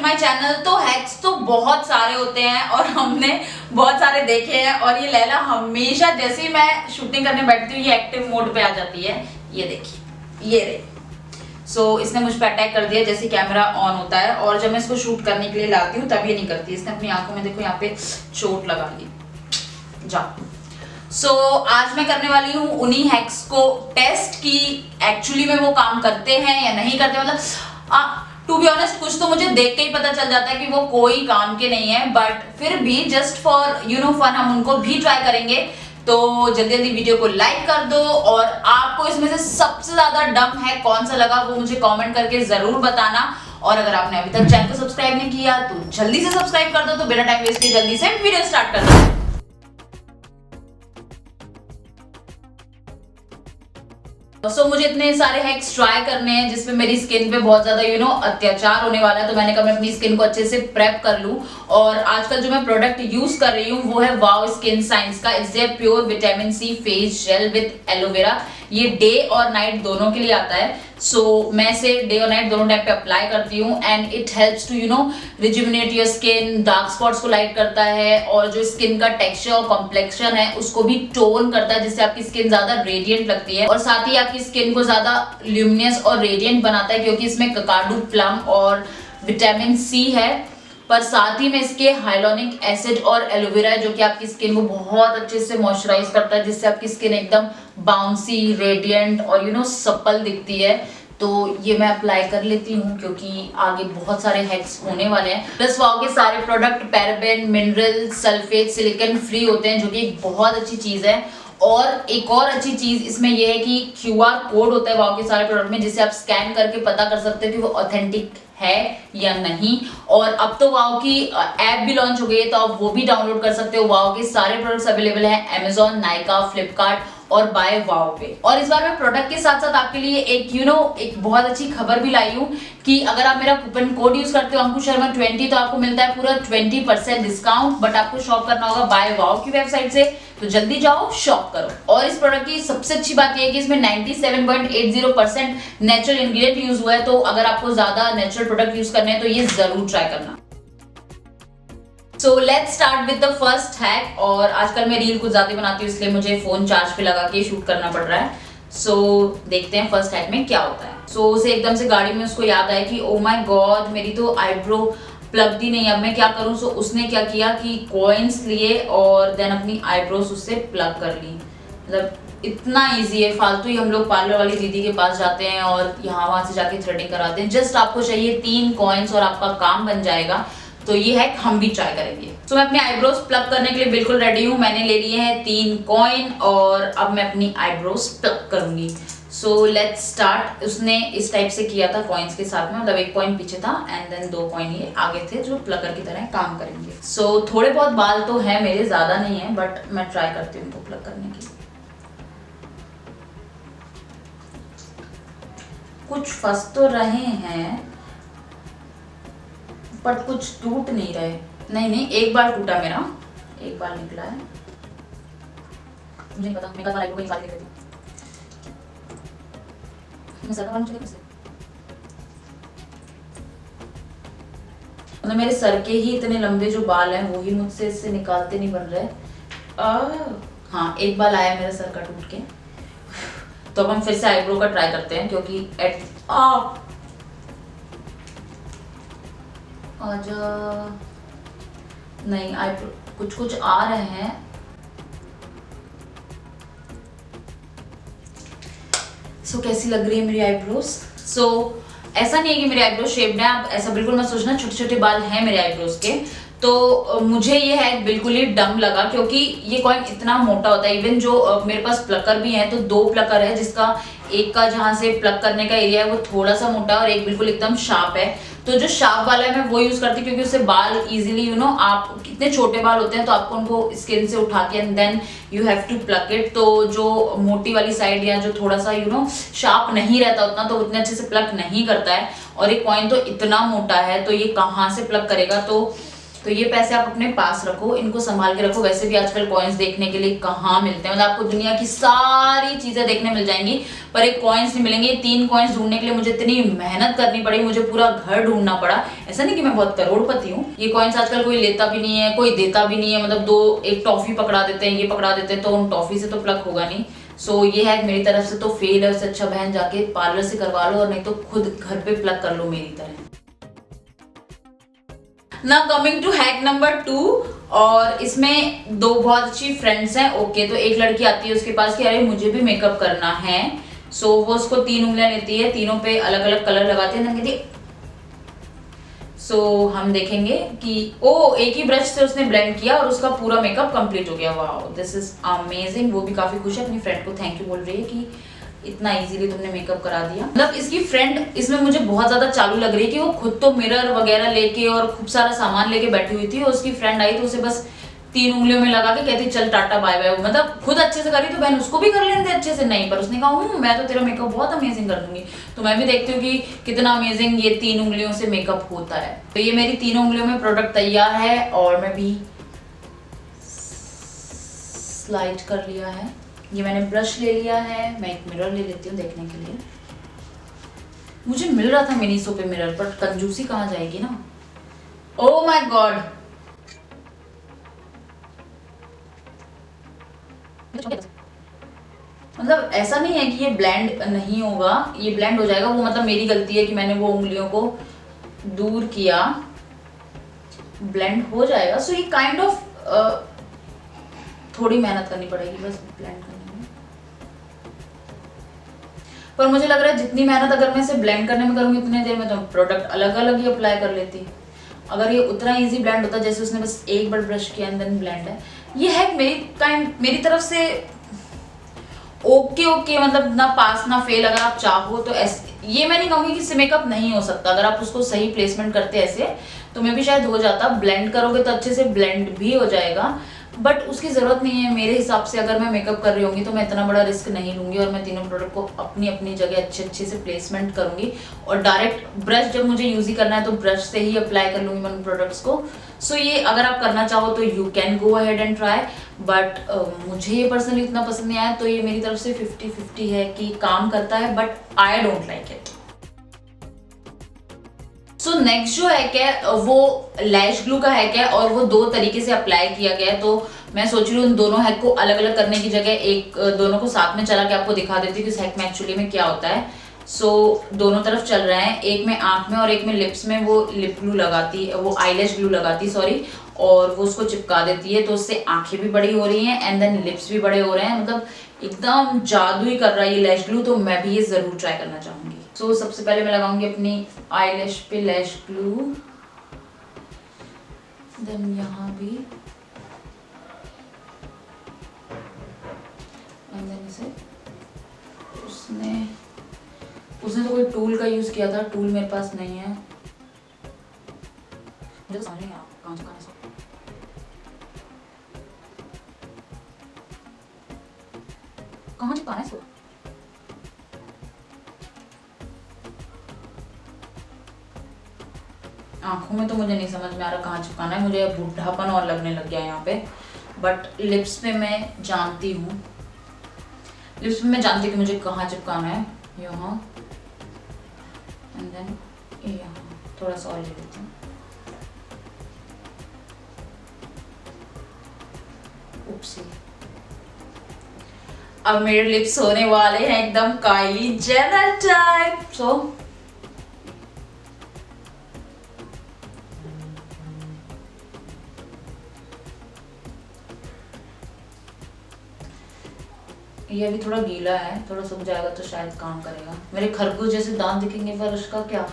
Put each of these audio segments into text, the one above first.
My channel. तो hacks तो बहुत सारे होते हैं और हमने बहुत सारे देखे हैं और ये लैला हमेशा जैसे ही मैं शूटिंग करने बैठती हूँ ये एक्टिव मोड पे आ जाती है। ये देखिए, ये रही। सो इसने मुझ पर अटैक कर दिया जैसे कैमरा ऑन होता है और जब मैं इसको शूट करने के लिए लाती हूँ तब ये नहीं करती। इसने अपनी आंखों में देखो यहाँ पे चोट लगा ली। जा आज मैं करने वाली हूँ उन्हीं हैक्स को टेस्ट की एक्चुअली में वो काम करते हैं या नहीं करते। मतलब टू बी ऑनेस्ट कुछ तो मुझे देख के ही पता चल जाता है कि वो कोई काम के नहीं है, बट फिर भी जस्ट फॉर फन हम उनको भी ट्राई करेंगे। तो जल्दी जल्दी वीडियो को लाइक कर दो और आपको इसमें से सबसे ज्यादा डम है कौन सा लगा वो मुझे कमेंट करके जरूर बताना। और अगर आपने अभी तक चैनल को सब्सक्राइब नहीं किया तो जल्दी से सब्सक्राइब कर दो। तो बिना टाइम वेस्ट किए जल्दी से वीडियो स्टार्ट कर दो। मुझे इतने सारे हैक्स ट्राई करने हैं जिसमें मेरी स्किन पे बहुत ज्यादा अत्याचार होने वाला है। तो मैंने कहा मैं अपनी स्किन को अच्छे से प्रेप कर लूं। और आजकल जो मैं प्रोडक्ट यूज कर रही हूँ वो है वाओ स्किन साइंस का it's their pure vitamin C face gel with aloe vera. ये डे और नाइट दोनों के लिए आता है। मैं इसे डे और नाइट दोनों टाइम पे अप्लाई करती हूँ and it helps to rejuvenate your skin, dark spots को लाइट करता है और जो स्किन का टेक्सचर और कॉम्प्लेक्शन है उसको भी टोन करता है जिससे आपकी स्किन ज्यादा रेडिएंट लगती है और साथ ही आपकी स्किन को ज्यादा ल्यूमिनस और रेडिएंट बनाता है क्योंकि इसमें ककाडू प्लम और विटामिन सी है। पर साथ ही में इसके हाइलोनिक एसिड और एलोवेरा है जो कि आपकी स्किन को बहुत अच्छे से मॉइस्चराइज करता है जिससे आपकी स्किन एकदम बाउंसी, रेडिएंट और सप्पल दिखती है। तो ये मैं अप्लाई कर लेती हूँ क्योंकि आगे बहुत सारे हैक्स होने वाले हैं। प्लस वाओ के सारे product paraben, mineral, sulphate, silicon free होते हैं जो कि एक बहुत अच्छी चीज है। और एक और अच्छी चीज इसमें यह है कि क्यूआर कोड होता है वाओ के सारे प्रोडक्ट में जिसे आप स्कैन करके पता कर सकते हो कि वो ऑथेंटिक है या नहीं। और अब तो वाओ की ऐप भी लॉन्च हो गई है तो आप वो भी डाउनलोड कर सकते हो। वाओ के सारे प्रोडक्ट्स अवेलेबल हैं अमेजॉन, नाइका, फ्लिपकार्ट और बाय वाओ पे। और इस बार मैं प्रोडक्ट के साथ साथ आपके लिए एक बहुत अच्छी खबर भी लाई हूँ कि अगर आप मेरा कूपन कोड यूज करते हो अंकुश शर्मा 20 तो आपको मिलता है पूरा 20% डिस्काउंट। बट आपको शॉप करना होगा बाय वाओ की वेबसाइट से, तो जल्दी जाओ शॉप करो। और इस प्रोडक्ट की सबसे अच्छी बात यह है कि इसमें 97.80% नेचुरल इंग्रेडिएंट यूज हुआ है। तो अगर आपको ज्यादा नेचुरल प्रोडक्ट यूज करने हैं तो ये जरूर ट्राई करना। Let's start with the first hack. और आजकल मैं रील कुछ ज्यादा बनाती हूँ इसलिए मुझे फोन चार्ज पे लगा के शूट करना पड़ रहा है। देखते हैं फर्स्ट हैक में क्या होता है। उसे एकदम से गाड़ी में उसको याद आया कि ओ माय गॉड मेरी तो आईब्रो प्लग ही नहीं, अब मैं क्या करूँ। उसने क्या किया कि कॉइन्स लिए और देन अपनी आईब्रोज उससे प्लग कर ली। मतलब इतना इजी है। फालतू ही हम लोग पार्लर वाली दीदी के पास जाते हैं और यहाँ वहां से जाके थ्रेडिंग कराते हैं। जस्ट आपको चाहिए 3 कॉइन्स और आपका काम बन जाएगा। तो ये हैक हम भी ट्राई करेंगे। मैं अपने आईब्रोज प्लग करने के लिए बिल्कुल रेडी हूँ। मैंने ले लिए हैं 3 कॉइन और अब मैं अपनी आईब्रोज प्लग करूंगी। Let's start. उसने इस टाइप से किया था कॉइन्स के साथ में, मतलब 1 कॉइन पीछे था एंड देन 2 कॉइन ये आगे थे जो प्लगर की तरह काम करेंगे। थोड़े बहुत बाल तो है मेरे, ज्यादा नहीं है, बट मैं ट्राई करती हूँ इनको प्लग करने की। कुछ फंस तो रहे हैं बट कुछ टूट नहीं रहे। नहीं, एक बार टूटा मेरा, एक बार निकला है। मुझे नहीं पता, मैं कल आईब्रो को निकाल के देती हूँ। मैं सर का बाल चले कैसे? मतलब मेरे सर के ही इतने लंबे जो बाल हैं वो ही मुझसे इससे निकालते नहीं बन रहे। हाँ, एक बाल आया मेरे सर का टूट के। तो अब हम फिर से आईब्रो का ट्राई करते हैं क्योंकि नहीं, आईब्रो कुछ आ रहे हैं। कैसी लग रही है मेरी आईब्रोज? ऐसा नहीं है कि मेरी आईब्रो शेप्ड है, आप ऐसा बिल्कुल मत सोचना। छोटे छोटे बाल हैं मेरे आईब्रोज के। तो मुझे ये है बिल्कुल ही डम लगा क्योंकि ये कॉइन इतना मोटा होता है। इवन जो मेरे पास प्लकर भी है तो 2 प्लकर है जिसका एक का जहाँ से प्लग करने का एरिया है वो थोड़ा सा मोटा और एक बिल्कुल एकदम शार्प है। तो जो शार्प वाला है मैं वो यूज करती हूँ क्योंकि उससे बाल इजीली आप कितने छोटे बाल होते हैं तो आपको उनको स्किन से उठा के and then you have to plug it. तो जो मोटी वाली साइड या जो थोड़ा सा शार्प नहीं रहता उतना तो उतने अच्छे से प्लग नहीं करता है। और ये कॉइन तो इतना मोटा है तो ये कहाँ से प्लग करेगा। तो तो ये पैसे आप अपने पास रखो, इनको संभाल के रखो। वैसे भी आजकल कॉइन्स देखने के लिए कहाँ मिलते हैं, मतलब आपको दुनिया की सारी चीजें देखने मिल जाएंगी पर एक कॉइन्स नहीं मिलेंगे। 3 कॉइन्स ढूंढने के लिए मुझे इतनी मेहनत करनी पड़ी, मुझे पूरा घर ढूंढना पड़ा। ऐसा नहीं कि मैं बहुत करोड़पति हूँ। ये कॉइन्स आजकल कोई लेता भी नहीं है, कोई देता भी नहीं है। मतलब एक टॉफी पकड़ा देते हैं, ये पकड़ा देते हैं, तो उन टॉफी से तो प्लक होगा नहीं। सो ये है मेरी तरफ से तो फेल है। उससे अच्छा बहन जाके पार्लर से करवा लो, और नहीं तो खुद घर पे प्लग कर लो मेरी तरह। ना कमिंग टू हैक नंबर 2, और इसमें 2 बहुत अच्छी फ्रेंड्स हैं। ओके, तो एक लड़की आती है उसके पास कि अरे मुझे भी मेकअप करना है। सो वो उसको 3 उंगलियां लेती है, तीनों पे अलग अलग कलर लगाती है, कहती सो हम देखेंगे कि एक ही ब्रश से उसने ब्लेंड किया और उसका पूरा मेकअप कंप्लीट हो गया। Wow, this is amazing. वो भी काफी खुश है, अपनी फ्रेंड को थैंक यू बोल रही है कि इतना इजीली तुमने मेकअप करा दिया। मतलब इसकी फ्रेंड इसमें मुझे बहुत ज्यादा चालू लग रही है कि वो खुद तो मिरर वगैरह लेके और खूब सारा सामान लेके बैठी हुई थी, और उसकी फ्रेंड आई तो उसे बस 3 उंगलियों में लगा के कहती चल टाटा बाय बाय। मतलब खुद अच्छे से करी तो बहन उसको भी कर लेने थे अच्छे से। नहीं, पर उसने कहा मैं तो तेरा मेकअप बहुत अमेजिंग कर दूंगी। तो मैं भी देखती हूँ कि कितना अमेजिंग ये 3 उंगलियों से मेकअप होता है। तो ये मेरी 3 उंगलियों में प्रोडक्ट तैयार है, और मैं भी स्लाइड कर लिया है। ये मैंने ब्रश ले लिया है, मैं एक मिरर ले लेती हूँ देखने के लिए। मुझे मिल रहा था मिनीसो पे मिरर, पर कंजूसी कहाँ जाएगी ना। ओह माय गॉड, मतलब ऐसा नहीं है कि ये ब्लेंड नहीं होगा, ये ब्लेंड हो जाएगा। वो मतलब मेरी गलती है कि मैंने वो उंगलियों को दूर किया, ब्लेंड हो जाएगा। सो ये काइंड ऑफ थोड़ी मेहनत करनी पड़ेगी बस ब्लेंड करने में, पर मुझे लग रहा है जितनी मेहनत अगर मैं इसे ब्लेंड करने में करूंगी उतनी देर में तो प्रोडक्ट अलग अलग ही अप्लाई कर लेती। अगर ये उतना इजी ब्लेंड होता जैसे उसने बस एक बार ब्रश किया एंड देन ब्लेंड है। ये है मेरी तरफ से ओके, मतलब ना पास ना फेल। अगर आप चाहो तो ऐसे, ये मैं नहीं कहूंगी कि इससे मेकअप नहीं हो सकता। अगर आप उसको सही प्लेसमेंट करते ऐसे तो मैं भी शायद हो जाता। ब्लेंड करोगे तो अच्छे से ब्लेंड भी हो जाएगा, बट उसकी ज़रूरत नहीं है मेरे हिसाब से। अगर मैं मेकअप कर रही होंगी तो मैं इतना बड़ा रिस्क नहीं लूंगी, और मैं तीनों प्रोडक्ट को अपनी अपनी जगह अच्छे से प्लेसमेंट करूंगी, और डायरेक्ट ब्रश जब मुझे यूज ही करना है तो ब्रश से ही अप्लाई कर लूंगी मैं उन प्रोडक्ट्स को। सो ये अगर आप करना चाहो तो you can go ahead and try, but मुझे ये पर्सनली इतना पसंद नहीं आया। तो ये मेरी तरफ से 50-50 है कि काम करता है, but I don't like it. So next जो हैक है वो लैश ग्लू का हैक है, और वो 2 तरीके से अप्लाई किया गया है। तो मैं सोच रही हूँ उन दोनों हैक को अलग अलग करने की जगह एक दोनों को साथ में चला के आपको दिखा देती हूँ कि इस हैक में एक्चुअली में क्या होता है। सो दोनों तरफ चल रहे हैं, एक में आंख में और एक में लिप्स में। वो लिप ग्लू लगाती है, वो आईलैश ग्लू लगाती सॉरी, और वो उसको चिपका देती है। तो उससे आंखें भी बड़ी हो रही हैं एंड देन लिप्स भी बड़े हो रहे हैं। मतलब एकदम जादू ही कर रहा है ये लैश ग्लू। तो मैं भी ये जरूर ट्राई करना चाहूंगी। सो सबसे पहले मैं लगाऊंगी अपनी आईलैश पे लैश ग्लू, देन यहाँ भी, एंड देन इसे उसने तो कोई टूल का यूज किया था, टूल मेरे पास नहीं है। मुझे तो समझ नहीं आ रहा कहाँ चिपकाना है। कहाँ चिपकाना है इसको? आंखों में तो मुझे नहीं समझ में आ रहा कहाँ चिपकाना है। मुझे बुढ़ापन और लगने लग गया यहाँ पे। बट लिप्स पे मैं जानती हूँ, लिप्स में मैं जानती हूँ कि मुझे कहाँ चिपकाना है। यहाँ एंड देन यहाँ थोड़ा सा और ले लेती हूँ। उपसी, अब मेरे लिप्स होने वाले हैं एकदम काइली जेनर टाइप। सो ये अभी थोड़ा गीला है, थोड़ा सूख जाएगा तो शायद काम करेगा। मेरे खरगोश जैसे दांत दिखेंगे पर उसका क्या।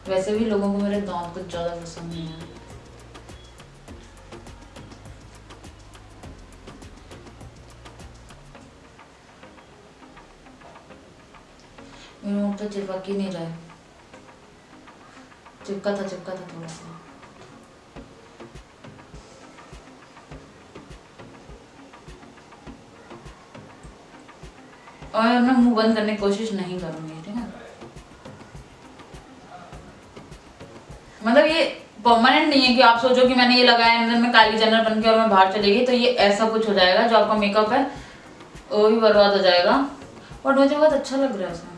वैसे भी लोगों को मेरे दांत कुछ ज्यादा पसंद नहीं है। मेरे मुंह तो चिपक ही नहीं रहा है। चिपका था थोड़ा सा। और मैं मुंह बंद करने की कोशिश नहीं करूंगी, ठीक है। मतलब ये परमानेंट नहीं है कि आप सोचो कि मैंने ये लगाया एंड देन मैं काइली जेनर बन के और मैं बाहर चली गई, तो ये ऐसा कुछ हो जाएगा, जो आपका मेकअप है वो भी बर्बाद हो जाएगा। बट मुझे बहुत अच्छा लग रहा है इसमें,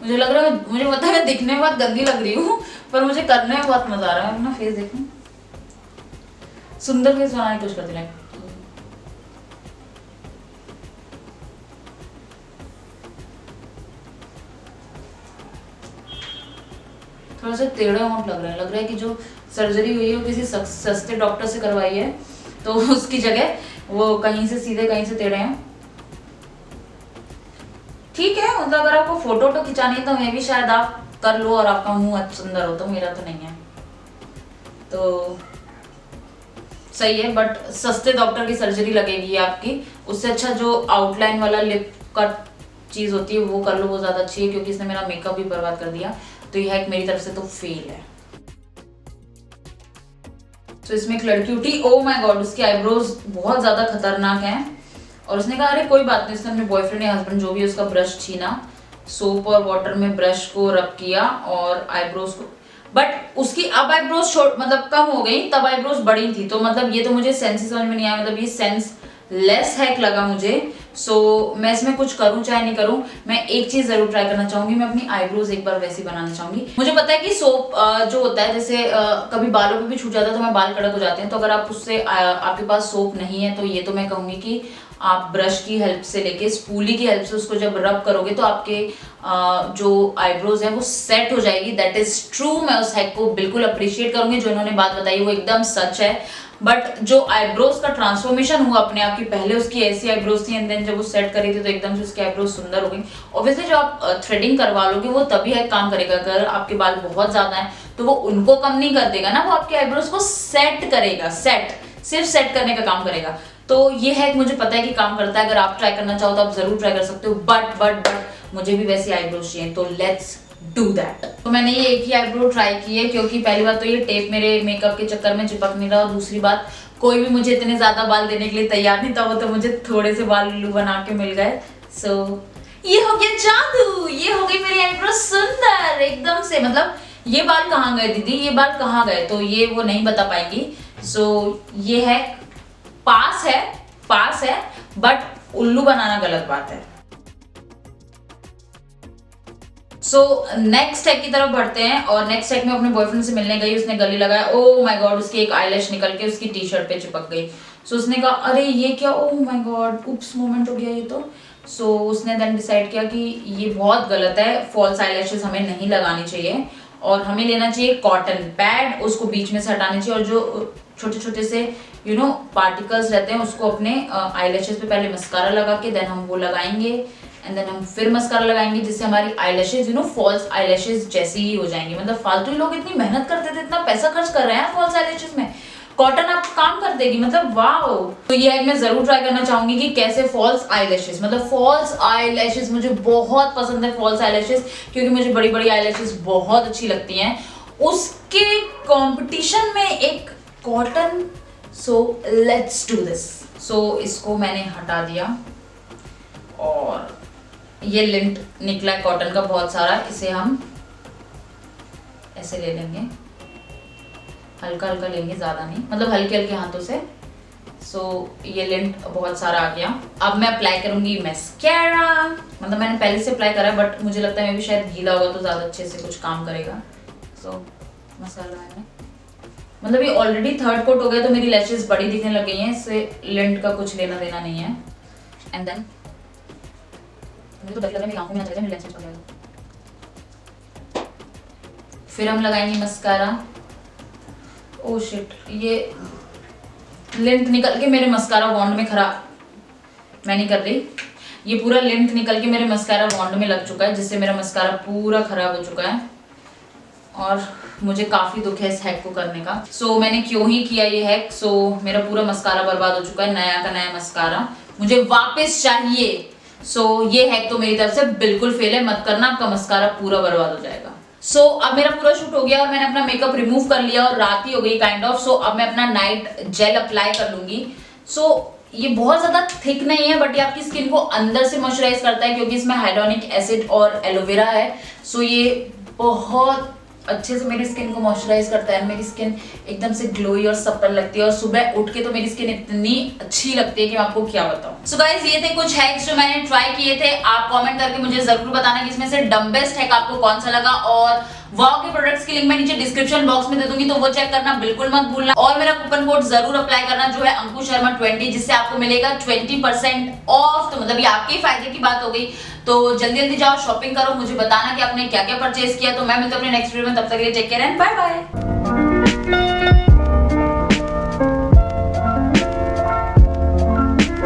मुझे लग रहा है, मुझे पता है मैं दिखने में बहुत गंदी लग रही हूँ पर मुझे करने में बहुत मजा आ रहा है। अपना फेस देखूं, सुंदर फेस बनाने की कोशिश करती हूँ। थोड़ा सा टेढ़े होंठ लग रहा है कि जो सर्जरी हुई है वो किसी सस्ते डॉक्टर से करवाई है, तो उसकी जगह वो कहीं से सीधे कहीं से टेढ़े हैं। ठीक है, मतलब अगर आपको फोटो तो खिंचानी है तो मैं भी शायद आप कर लो और आपका मुंह सुंदर हो, तो मेरा तो नहीं है, तो सही है। बट सस्ते डॉक्टर की सर्जरी लगेगी आपकी, उससे अच्छा जो आउटलाइन वाला लिप का चीज होती है वो कर लो, वो ज्यादा अच्छी है, क्योंकि इसने मेरा मेकअप भी बर्बाद कर दिया, तो यह एक मेरी तरफ से तो फेल है। तो इसमें एक लड़की उठी, ओ माय गॉड, उसकी आईब्रोज बहुत ज्यादा खतरनाक हैं, और उसने कहा अरे कोई बात नहीं, उसने अपने बॉयफ्रेंड या हस्बैंड जो भी उसका ब्रश छीना, सोप और वाटर में ब्रश को रब किया और आईब्रोज को, बट उसकी अब आईब्रोज मतलब कम हो गई, तब आईब्रोज बड़ी थी, तो मतलब ये तो मुझे सेंस ही समझ में नहीं आया, मतलब ये सेंस लेस हैक लगा मुझे। सो मैं इसमें कुछ करूं चाहे नहीं करूं, मैं एक चीज जरूर ट्राई करना चाहूंगी, मैं अपनी आईब्रोज एक बार वैसी बनाना चाहूंगी। मुझे पता है कि सोप जो होता है, जैसे कभी बालों पे भी छूट जाता है तो मैं बाल कड़क हो जाते हैं, तो अगर आप उससे आपके पास सोप नहीं है तो ये तो मैं कहूंगी कि आप ब्रश की हेल्प से लेके स्पूली की हेल्प से उसको जब रब करोगे तो आपके जो आईब्रोज है वो सेट हो जाएगी। दैट इज ट्रू, मैं उस हैक को बिल्कुल अप्रिशिएट करूंगी, जो इन्होंने बात बताई वो एकदम सच है। बट जो आईब्रोज का ट्रांसफॉर्मेशन हुआ अपने आप की, पहले उसकी ऐसी आईब्रोज थी एंड देन जब वो सेट करी थी तो एकदम से उसकी आईब्रोज सुंदर हो गई। ऑब्वियसली जो आप थ्रेडिंग करवा लोगे वो तभी है काम करेगा, अगर आपके बाल बहुत ज्यादा है तो वो उनको कम नहीं कर देगा ना, वो आपके आईब्रोज को सेट करेगा, सिर्फ सेट करने का काम करेगा। तो ये है, मुझे पता है कि काम करता है, अगर आप ट्राई करना चाहो तो आप जरूर ट्राई कर सकते हो, बट मुझे भी वैसी आईब्रोज चाहिए, तो लेट्स डू दैट। तो मैंने ये एक ही आईब्रो ट्राई की है, क्योंकि पहली बात तो ये टेप मेरे मेकअप के चक्कर में चिपक नहीं रहा, और दूसरी बात कोई भी मुझे इतने ज्यादा बाल देने के लिए तैयार नहीं था, वो तो मुझे थोड़े से बाल उल्लू बना के मिल गए। सो ये हो गया जादू, ये हो गई मेरी आईब्रो सुंदर एकदम से। मतलब ये बाल कहाँ गए दीदी, ये बाल कहाँ गए, तो ये वो नहीं बता पाएंगी। सो ये है, पास है बट उल्लू बनाना गलत बात है। सो नेक्स्ट टैग की तरफ बढ़ते हैं, और नेक्स्ट टैग में अपने बॉयफ्रेंड से मिलने गई, उसने गले लगाया, ओ माय गॉड, उसकी एक आईलैश निकल के उसकी टी शर्ट पे चिपक गई। सो उसने कहा अरे ये क्या, oh my God, oops moment हो गया ये तो। सो उसने देन डिसाइड किया कि ये बहुत गलत है, फॉल्स आईलैशेस हमें नहीं लगानी चाहिए, और हमें लेना चाहिए कॉटन पैड, उसको बीच में से हटाने चाहिए, और जो छोटे छोटे से पार्टिकल्स रहते हैं उसको अपने आईलैशेस पे पहले मस्कारा लगा के देन हम वो लगाएंगे, एंड देन हम फिर मस्कारा लगाएंगे, जिससे हमारी आईलैशेस फॉल्स आईलैशेस जैसी ही हो जाएंगी। मतलब फालतू लोग इतनी मेहनत करते थे, इतना पैसा खर्च कर रहे हैं फॉल्स आईलैशेस में, कॉटन आपको काम कर देगी, मतलब वाओ। तो ये मैं जरूर ट्राई करना चाहूंगी कि कैसे फॉल्स आईलैशेस, मतलब फॉल्स आईलैशेस मुझे बहुत पसंद है, फॉल्स आईलैशेस, क्योंकि मुझे बड़ी बड़ी आईलैशेस बहुत अच्छी लगती हैं, उसके कंपटीशन में एक cotton. So let's do this. So इसको मैंने हटा दिया, और ये लिंट निकला कॉटन का बहुत सारा, इसे हम ऐसे ले लेंगे, हल्का हल्का लेंगे, ज्यादा नहीं, मतलब हल्के हल्के हाथों से। सो ये लिंट बहुत सारा आ गया। अब मैं अप्लाई करूंगी मैस्कारा, मतलब मैंने पहले से अप्लाई करा है बट मुझे लगता है मैं भी शायद गीला होगा तो ज्यादा अच्छे से कुछ काम करेगा। सो मसाला लगाएंगे, मतलब ये ऑलरेडी थर्ड कोट हो गया तो मेरी लैशेस बड़ी दिखने लग गई हैं, इससे लिंट का कुछ लेना देना नहीं है। एंड देन मुझे तो डर लग रहा है मेरी आंखों में ना चले जाए, मेरी लैशेस पड़ जाएगा। फिर हम लगाएंगे मस्कारा। ओह शिट, ये लिंट निकल के मेरे मस्कारा वॉन्ड में खराब, मैं नहीं कर रही, ये पूरा लिंट निकल के मेरे मस्कारा वॉन्ड में लग चुका है, जिससे मेरा मस्कारा पूरा खराब हो चुका है, और मुझे काफी दुख है इस हैक को करने का। सो मैंने क्यों ही किया ये हैक। सो मेरा पूरा मस्कारा बर्बाद हो चुका है, नया का नया मस्कारा मुझे वापस चाहिए। सो ये हैक तो मेरी तरफ से बिल्कुल फेल है, मत करना, आपका मस्कारा पूरा बर्बाद हो जाएगा। सो अब मेरा पूरा शूट हो गया और मैंने अपना मेकअप रिमूव कर लिया और रात ही हो गई काइंड ऑफ। सो अब मैं अपना नाइट जेल अप्लाई कर लूंगी। सो ये बहुत ज्यादा थिक नहीं है बट ये आपकी स्किन को अंदर से मॉइस्चराइज करता है, क्योंकि इसमें हाइड्रोनिक एसिड और एलोवेरा है। सो ये बहुत अच्छे से मेरी स्किन को मॉइस्चराइज करता है, मेरी स्किन एकदम से ग्लोई और सप्पल लगती है और सुबह उठ के तो मेरी स्किन इतनी अच्छी लगती है कि मैं आपको क्या बताऊं। सो गाइस ये थे कुछ हैक्स जो मैंने ट्राई किए थे। आप कमेंट करके मुझे जरूर बताना कि इसमें से डम्बेस्ट हैक आपको कौन सा लगा, और वाव के प्रोडक्ट्स की लिंक मैं नीचे डिस्क्रिप्शन बॉक्स में दे दूंगी, तो वो चेक करना बिल्कुल मत भूलना। और मेरा कूपन कोड जरूर अप्लाई करना जो है अंकुश शर्मा 20, जिससे आपको मिलेगा 20% ऑफ। तो मतलब ये आपके फायदे की बात हो गई। तो जल्दी जल्दी जाओ शॉपिंग करो, मुझे बताना कि आपने क्या क्या परचेज किया। तो मैं मिलता हूं अपने नेक्स्ट वीडियो में, तब तक के लिए take care and bye bye.